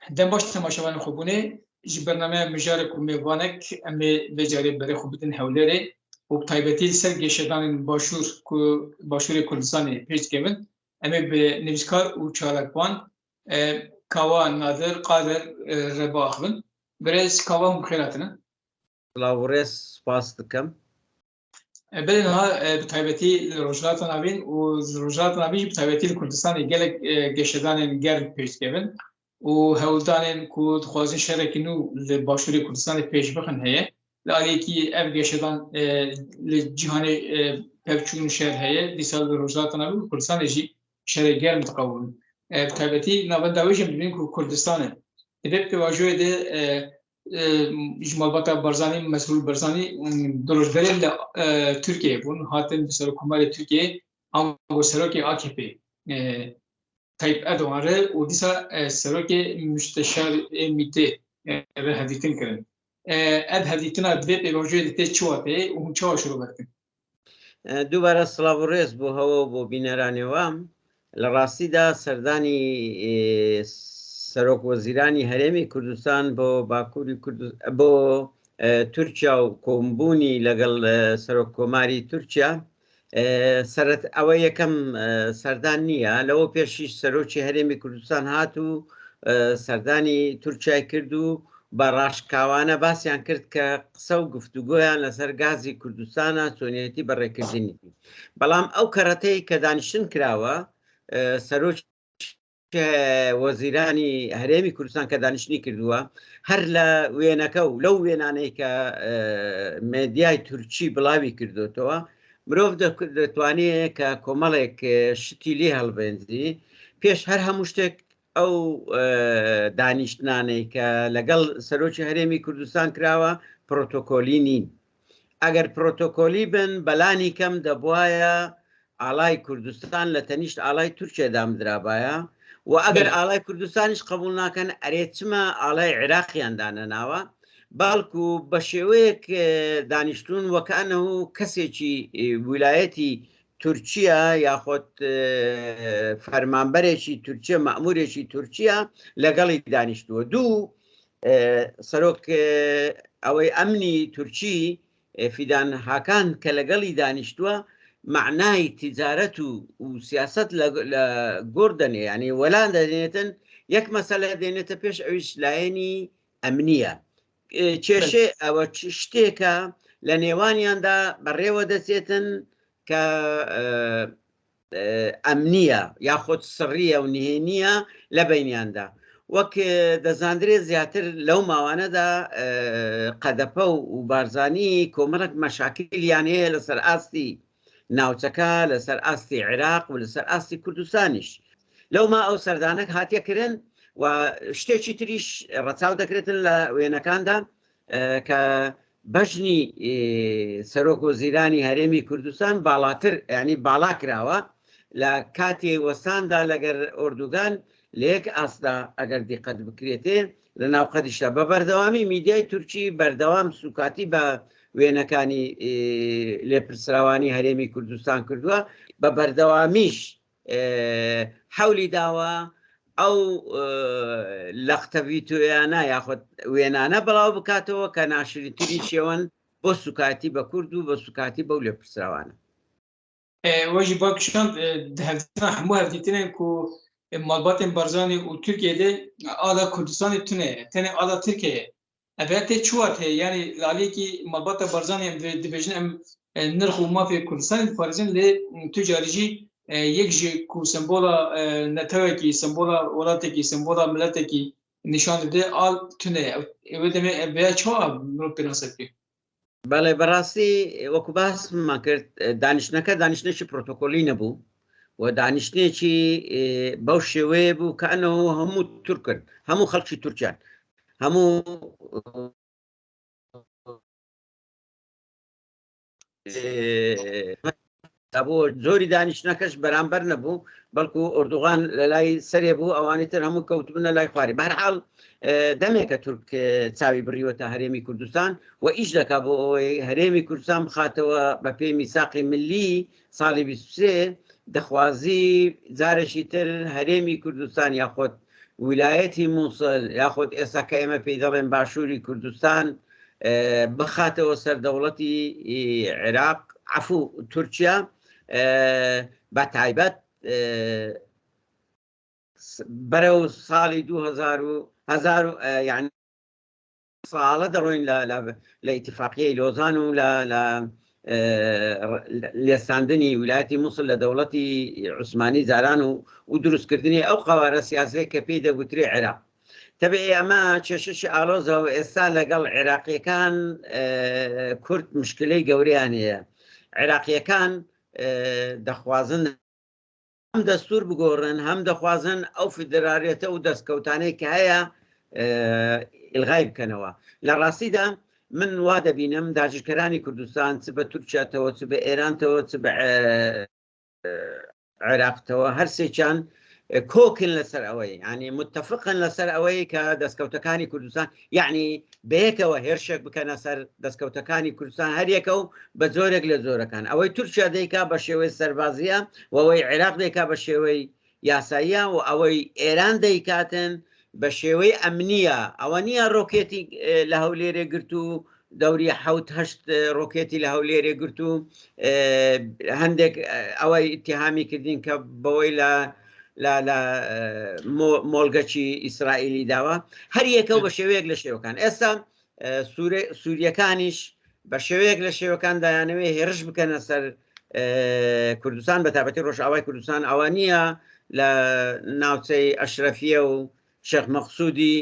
دم باش تماشاوان خوبونه ji bername mijarek û mêvanek em ê vêcarê berê xwe bidin hewlêrê û bi taybetî ser geşedanên başûr ku Başûrê Kurdistanê pêş dikevin em ê bi nivîskar û çalakvan Kawa Nadir Qadir reba axivin. Birêz Kawa hûn bixêr hatine. Lavrês spas dikim. Belê niha bi taybetî li Rojhilata Navîn û Rojhilata Navîn jî bi taybetî li Kurdistanê gelek geşedanên germ pêş dikevin û hewldanên ku dixwazin şerekî nû li Başûrê Kurdistanê pêş bixin heye. Li aliyekî ev geşedan li cîhanê pevçûn şer heye, dîsal li Rojhilata Navîn û Kurdistanê jî şerê germ diqewin. Bi taybetî navenda wê jî dibînin ku Kurdistanê divê pêvajoyê de ji malbata Barzanî Mesrûr Barzanî dirojberên li Tirkiyeyê bûn hatin bi Serokkomarê Tirkiyeyê ango serokê AKP Tayyip Erdogan re û dîsa serokê Müsteşarê Mîtê re hevdîtin kirin. Ev hevdîtina divê pêvajoyê de tê çi watê û hûn çawa şîrove dikin? دووبارە سڵاو و ڕێز بۆ هەوە بۆ بینەرانی وام لە ڕاستیدا سەردانی سەرۆک وەزیرانی هەرێمی کوردستان بۆ باکووری بۆ تورکیا و کۆمبوونی لەگەڵ سەرۆک کۆماری تورکیا ئەوە یەکەم سەردان نییە. لەوە پێشیش سەرۆکی هەرێمی کوردستان هات و سەردانی تورکیای کرد و بە ڕاشکاوانە باسییان کرد کە قسە و گفتوگۆیان لەسەر گازی کوردستانە چۆنیەتی بەڕێکردنی. بەڵام ئەو کەڕەتەی کە دانیشتن کراوە سەرۆکی وەزیرانی هەرێمی کوردستان کە دانیشتنی کردووە هەر لە وێنەکە و لەو وێنانەی کە مێدیای تورکی بڵاوی کردوتەوە مرۆڤ دەتوانێت کە کۆمەڵێک شتی لێ هەڵبێنجی پێش هەر هەموو شتێک ئەو دانیشتنانەی کە لەگەڵ سەرۆکی هەرێمی کوردستان کراوە پرۆتۆکۆلی نین. ئەگەر پرۆتۆکۆلی بن بەلانی کەم دەبواە ئاڵای کوردستان لە تەنیشت ئاڵای تورکیەدام درابایە و ئەگەر ئاڵای کوردستانیش قبول ناکەن ئەرێچمە ئاڵای عێراقیاندانە ناوە باڵکو بە شێوەیەک دانیشتون وەکانەوە کەسێکی ویلایەتی تورکیا یاخۆت فەرمانبەرێکی تورکیا مەئمورێکی تورکیا لەگەڵی دانیشتووە. دوو سەرۆک ئەوەی ئەمنی تورکی فیدان هاکان کە لەگەڵی دانیشتووە معنای تیجارەت و سیاست لە گۆڕ دەنێ ینی وەلان دەدێنێتن یەک مەسەلە دێنێتە پێش ئەویش لایەنی ئەمنیە کێشێ ئەوە شتێکە لە نێوانیاندا بەڕێوە دەچێتن کە ئەمنیە یاخۆت سڕیە و نهێنیە لە بینیاندا. وەک دەزاندرێت زیاتر لەو ماوانەدا قەدەپە و بارزانی کۆمەڵک مەشاکلیان هەیە لەسەر ئاستی ناوچەکە لەسەر ئاستی عێراق و لەسەر ئاستی کوردستانیش. لەو ما ئەو سەردانەك هاتیەکردن و شتێکی تریش ڕەچاو دەکرێتن لە وێنەکاندا کە بەژنی سەرۆک وەزیرانی هەرێمی کوردستان باڵاتر ینی باڵا کراوە لە کاتێ وەستاندا لەگەر ئۆردوگان لە یەک ئاستا ئەگەر دیقەت بکرێتێ لە ناوقەدیشدا بە بەردەوامی میدیای تورکی بەردەوام سوکاتی بە وێنەکانی لێپرسراوانی هەرێمی کوردستان کردووە بە بەردەوامیش حەولی داوە ئەو لەختەڤیتۆیانە یاخۆت وێنانە بڵاو بکاتەوە کە ناشریتری شێوەن بۆ سوکاتی بە کورد و بە سوکاتی بەو لێپرسراوانە. وەژی باکشان هەموو هەردیتنێن ku malbatên Barzanî û Tirkiyeyê ala Kurdistanê tune tenê ala Tirkiyeyê ev tê çi wat heye yanî aliyekî malbata Barzanî em dibêjin em nirx û mafê Kurdistanê diparêzin lê tu carî jî yek ji ku sembola netewekî sembola welatekî sembola miletekî nîşan dide al tune ew demê ev çawa mirov pê nas bike. بەڵێ بەڕاستی وەکو باسمان کرد دانیشتنەکە دانیشتێکی پرۆتۆکۆلی نەبوو و دانیشتێکی بەو شێوەیە بوو کە ئەنەوە هەموو تورکن هەموو خەڵکی تورکیان هەموو بۆ زۆری دانیشتنەکەش بەرامبەر نەبوو بەڵکو ئۆردوغان لە لای سەرێ بوو ئەوانی تر هەموو کەوتبوون لە لای خواری. بەهەرحاڵ دەمێکە تورک چاوی بڕیوەتە هەرێمی کوردستان و ئیش دەکا بۆ ئەوەی هەرێمی کوردستان بخاتەوە بە پێی میساقی ملی ساڵی 23 دەخوازی جارێکی تر هەرێمی کوردستان یاخۆت ویلایەتی مووسڵ یاخود ئێستا کە ئێمە پێی دەڵێن باشووری کوردستان بخاتەوە سەر دەوڵەتی عێراق عفو تورکیا بە تایبەت بەرەو ساڵی 2000 یعنی ساڵە دەڕۆین لە ئیتیفاقیەی لۆزان و لە لێستاندنی ویلایەتی مووسڵ لە دەوڵەتی عوسمانی زاران و دروستکردنی ئەو قەوارە سیاسەیە کە پێی دەگوترێ عێراق. تەبێ ئەمە کێشەشی ئالۆزەوە ئێستا لەگەڵ عێراقیەکان کورد مشکلەی گەورەیان هەیە. عێراقیەکان دەخوازن هەم دەستور بگۆڕن، هەم دەخوازن ئەو فیدراریەتە و دەستکەوتانەی کە هەیە ئیلغای بکەنەوە. لە ڕاستیدا من وا دەبینم داژیرکەرانی کوردستان چ بە تورکیاتەوە چ بە ئێرانتەوە چ بە عێراقتەوە هەرسێکیان کۆکن لەسەر ئەوەی ینی متتەفقن لەسەر ئەوەی کە دەستکەوتەکانی کوردستان یعنی بەیەکەوە هێرشێک بکەنە سەر دەستکەوتەکانی کوردستان هەریەکە و بە جۆرێک لە جۆرەکان ئەوەی تورکیا دەیکا بە شێوەی سەربازیە و ئەوەی عێراق دەیکا بە شێوەی یاساییە و ئەوەی ئێران دەیکاتن بە شێوەی ئەمنیە. ئەوە نییە ڕۆکێتی لە هەولێرێ گرت و دەوری 7 ڕۆکێتی لە هەولێرێ گرت و هەندێک ئەوەی ئیتیهامی کردین کە بەوەی لە مۆڵگەچی ئیسرائیلی داوە هەر یەکە بە شێوەیەک لە شێوەکان. ئێستا سووریەکانیش بە شێوەیەک لە شێوەکان دایانەوێ هێرش بکەنە سەر کوردستان بە تابەتی ڕۆژئاوای کوردستان ئەوە نییە لە ناوچەی ئەشرەفیە و شێخ مەقسوودی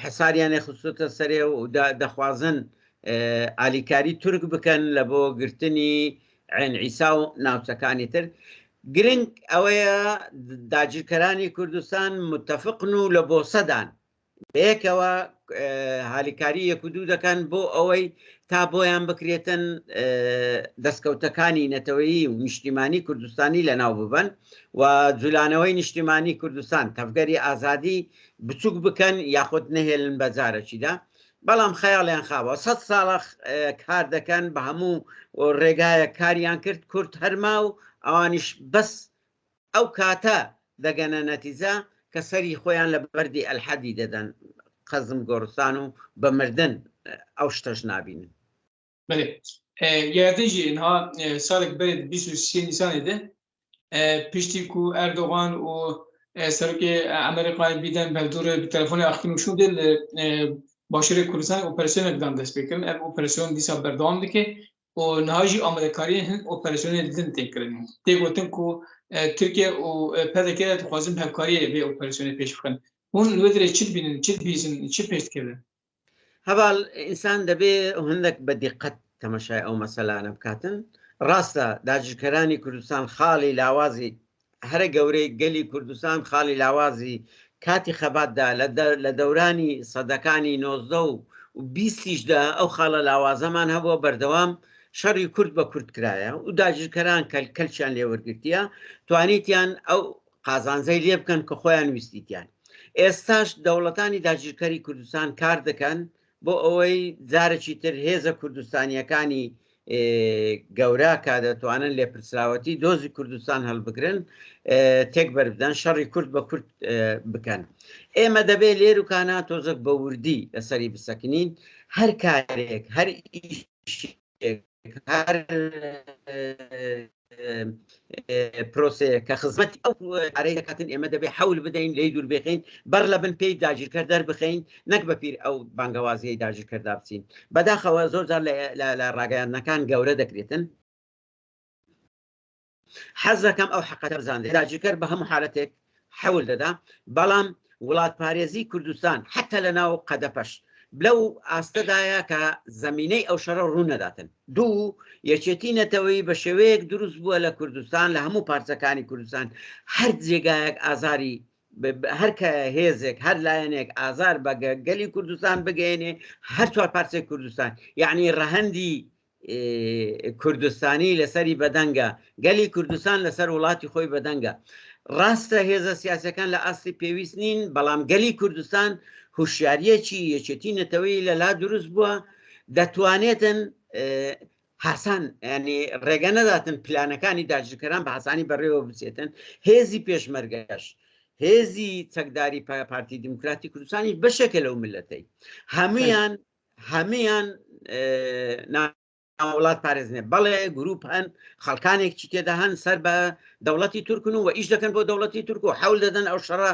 حساریان خصوصەتە سەرێ و دەخوازن ئالیکاری تورک بکەن لە بۆ گرتنی عین عیسا و ناوچەکانی تر. گرنگ ئەوەیە داگیرکەرانی کوردستان متتەفقن و لە بۆ سەدان بەیەکەوە هالیکاری یەک و دوو دەکەن بۆ ئەوەی تا بۆیان بکرێتن دەستکەوتەکانی نەتەوەیی و نیشتیمانی کوردستانی لەناو ببەن و جولانەوەی نیشتیمانی کوردستان تەفگەری ئازادی بچووک بکەن یاخود نەهێلن بە جارەکیدا. بەڵام خەیاڵیان خاوە 100 ساڵە کار دەکەن بە هەموو ڕێگایە کاریان کرد کورد هەرما و ئەوانیش بەس ئەو کاتە دەگەنە نەتیجە کە سەری خۆیان لە بەردی ئەلحەدی دەدەن قەزم گۆڕستان و بە مردن ئەو شتەش نابینن. بله یادیجی اینها سالک برید 23 نیسانیده پشتی کو اردوغان و سرک امریکای بیدن بلدور به تلفن اختی شد باشور کردستان اپراسیون اقدام دست بکردن. اپراسیون دیسا بردام دیگه و نهاجی آمریکایی هن اپراسیون دیدن تکردن. دیگوتن کو ترکیه و پدرکه خوازم همکاری به اپراسیون پیش بکن. اون لودره چی بینن چی بیزن چی پیش کردن. هەواڵ ئینسان دەبێ هەندێک بە دیقەت تەمەشای ئەو مەسەلانە بکاتن. ڕاستە داگیرکەرانی کوردستان خاڵی لاوازی هەرە گەورەی گەلی کوردستان خاڵی لاوازی کاتی خەباتدا لە دەورانی سەدەکانی 19 و 20دا ئەو خاڵە لاوازەمان هەبووە بەردەوام شەڕی کورد بە کورد کرایە و داگیرکەران کەلچیان لێوەرگرتیە توانیتیان ئەو قازانجەی لێ بکەن کە خۆیان ویستیتیان. ئێستاش دەوڵەتانی داگیرکەری کوردستان کار دەکەن بۆ ئەوەی جارێکی تر هێزە کوردستانیەکانی گەورە کە دەتوانن لێپرسراوەتی دۆزی کوردستان هەڵبگرن تێک بەربدەن شەڕی کورد بە کورد بکەن. ئێمە دەبێ لێروکانە تۆزێک بە وردی لەسەری بسەکنین هەر کارێک هەر هەر پرۆسەیە کە خزمەتی ئەو ئارەی دەکاتن ئێمە دەبێ حەول بدەین لێی دوور بخین بەر لە بن پێی داگیرکەر دەربخین نەک بە پیر ئەو بانگەوازیەی داگیرکەردا بچین. بەداخەوە زۆر جار لە ڕاگەیاندنەکان گەورە دەکرێتن. حەز دەکەم ئەو حەقەتە بزانێ داگیرکەر بە هەموو حالەتێک حەول دەدا بەڵام وڵات پارێزی کوردستان حتا لە ناو قەدەپەش بلەو ئاستەدایە کە زەمینەی ئەو شەڕە ڕوو نەداتن. دوو یەکێتی نەتەوەی بە شێوەیەک دروست بووە لە کوردستان لە هەموو پارچەکانی کوردستان هەر جێگایەک ئازاری هەر کە هێزێک هەر لایەنێک ئازار بە گەلی کوردستان بگەێنێ هەر چوار پارچەی کوردستان یعنی ڕەهەندی کوردستانی لەسەری بەدەنگە گەلی کوردستان لەسەر وڵاتی خۆی بەدەنگە. ڕاستە هێزە سیاسەکان لە ئاستی پێویست نین بەڵام گەلی کوردستان هوشیاریەکی یەکێتی نەتەوەی لەلا دروست بووە دەتوانێتن حسان ینی ڕێگە نەداتن پلانەکانی داگیرکەران بە حسانی بەڕێوە بچێتن هێزی پێشمەرگەش هێزی چەکداری پارتی دیموکراتی کوردستانی بەشێکە لەو ملەتەی هەمویان وڵات پارێزنێ بەڵێ گروپ هەن خەڵکانێکی تێدا هەن سەر بە دەوڵەتی تورکن و ئیش دەکەن بۆ دەوڵەتی تورک و حەول دەدەن ئەو شەڕە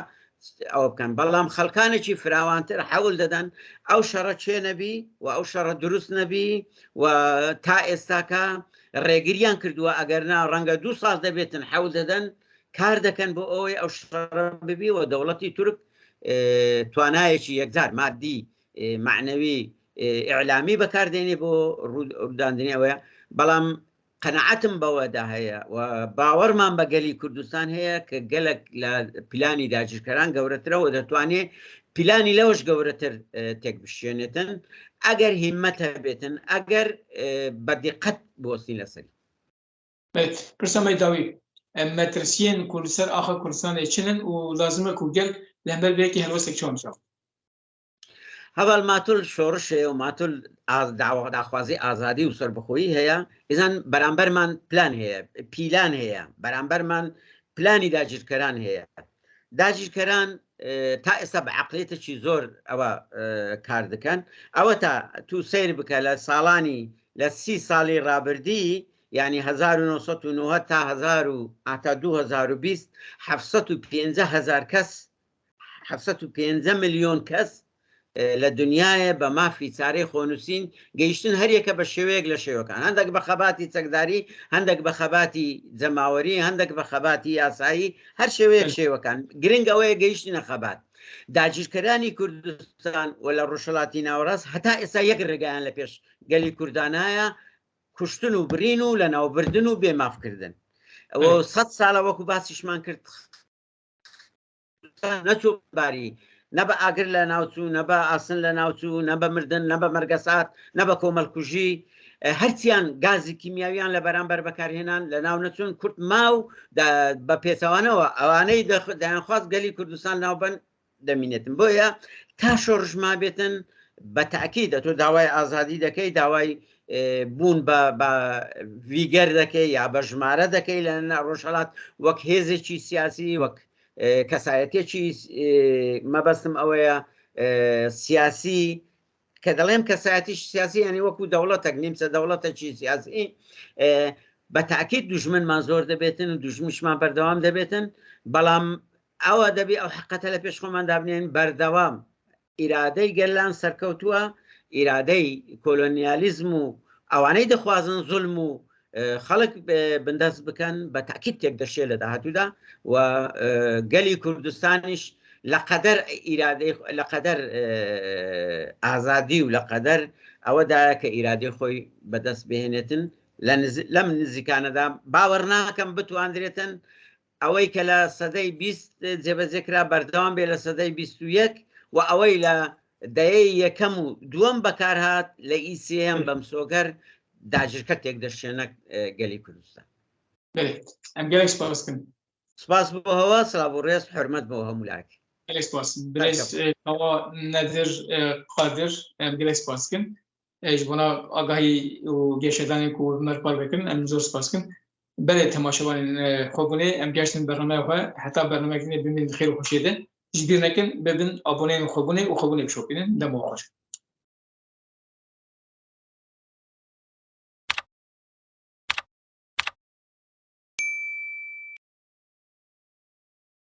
ئەو بکەن بەڵام خەڵکانێکی فراوانتر حەول دەدەن ئەو شەڕە چێ نەبی و ئەو شەڕە دروست نەبی و تا ئێستاکە ڕێگریان کردووە ئەگەرنا ڕەنگە 2 ساڵ دەبێتن حەول دەدەن کار دەکەن بۆ ئەوەی ئەو شەڕە ببی و دەوڵەتی تورک توانایەکی یەکجار مادی معنەوی ئیعلامی بەکاردێنێ بۆ ڕووداندنی ئەوەیە بەڵام قەنەعەتم بەوەدا هەیە و باوەڕمان بە گەلی کوردستان هەیە کە گەلک لە پلانی داگیرکەران گەورەترەوە دەتوانێت پلانی لەوەش گەورەتر تێک بشێنێتن ئەگەر هیممەتە بێتن ئەگەر بەدیقەت بۆستی لەسەری پرسەمەی داوی مەترسیên ku li ser axa Kurdistanê çinin û lazim e ku gel li hember vêkî helwestek çawa miçav هەواڵ ماتول شۆڕش هەیە و ماتول داخوازی ئازادی و سەربەخۆیی هەیە ئێزان بەرامبەرمان پلان هەیە پیلان هەیە بەرامبەرمان پلانی داگیرکەران هەیە داگیرکەران تا ئێستا بە عەقڵێتێکی زۆر ئەوە کار دەکەن ئەوە تا تو سیر بکە لە ساڵانی لە 30 ساڵی ڕابردی یعنی 1990 تا 2020 750,000 کەس 750 ملیۆن کەس لە دنیاە بە مافی چارەی خۆنووسین گەیشتن هەریەکە بە شێوەیەک لە شێوەکان هەندێک بە خەباتی چەکداری هەندێک بە خەباتی جەماوەری هەندێک بە خەباتی یاسایی هەر شێوەیەک شێوەکان گرنگ ئەوەیە گەیشتنە خەبات داگیرکەرانی کوردستان و لە ڕۆژهەڵاتی ناوەڕاست هەتا ئێستا یەک ڕێگایان لە پێش گەلی کوردانایە کوشتن و برین و لە ناوبردن و بێمافکردن ئەوە 100 ساڵە وەکو باسیشمان کرد نەچوو باری نە بە ئاگر لە ناوچوو نە بە ئاسن لە ناوچوو نە بە مردن نە بە مەرگەسات نە بە کۆمەڵکوژی هەرچیان گازی کیمیاویان لە بەرامبەر بەکارهێنان لە ناو نەچوون کورت ماو بە پێچەوانەوە ئەوانەی دەیانخواست گەلی کوردستان ناوبەن دەمینێتن بۆیە تا شۆڕژما بێتن بە تاکید تۆ داوای ئازادی دەکەی داوای بوون بە ڤیگەر دەکەی یا بە ژمارە دەکەی لە ڕۆژهەڵات وەک هێزێکی سیاسی وەک کەسایەتێکی مەبەستم ئەوەیە سیاسی کە دەڵێم کەسایەتی سیاسی ینی وەکو دەوڵەتێک نیمچە دەوڵەتێکی سیاسی بە تاکید دوژمنمان زۆر دەبێتن و دوژمنشمان بەردەوام دەبێتن بەڵام ئەوە دەبێ ئەو حقەتە لە پێش خۆمان دابنێن بەردەوام ئیرادەی گەلان سەرکەوتووە ئیرادەی کۆلۆنیالیزم و ئەوانەی دەخوازن زولم و خەڵک بندەست بکەن بە تاکید تێک دەشێ لە داهاتوودا و گەلی کوردستانیش لە قەدەر ئازادی و لە قەدەر ئەوەدا کە ئیرادەی خۆی بەدەست بهێنێتن لەم نزیکانەدا باوەڕ ناکەم بتواندرێتن ئەوەی کە لە سەدەی 20 جێبەجێکرا بەردەوام بێ لە سەدەی 21 و ئەوەی لە دەیەی یەکەم و دووەم بەکارهات لە ئیسیەم بەم سۆگەر داگیرکە تێک دەشێنە گەلی کوردستان ئەم گەلێک سپاس بکەم سپاس بۆ هەوە سڵاو و ڕێز حورمەت بۆ هەموو لایەک گەلێک سپاس برێزەوە نەدر قادر ئەم گەلێک سپاس بکەم ji bona agahî û gêşedanê ku merpar bikin em zor spas bikin belê temaşevanên xwebûnê em geştin bernameya xwe heta bernameyekî bimîn xêr û xweşiyê de ji bîr nekin bibin aboneyên xwebûnê û xwebûnê bişopînin dema xweş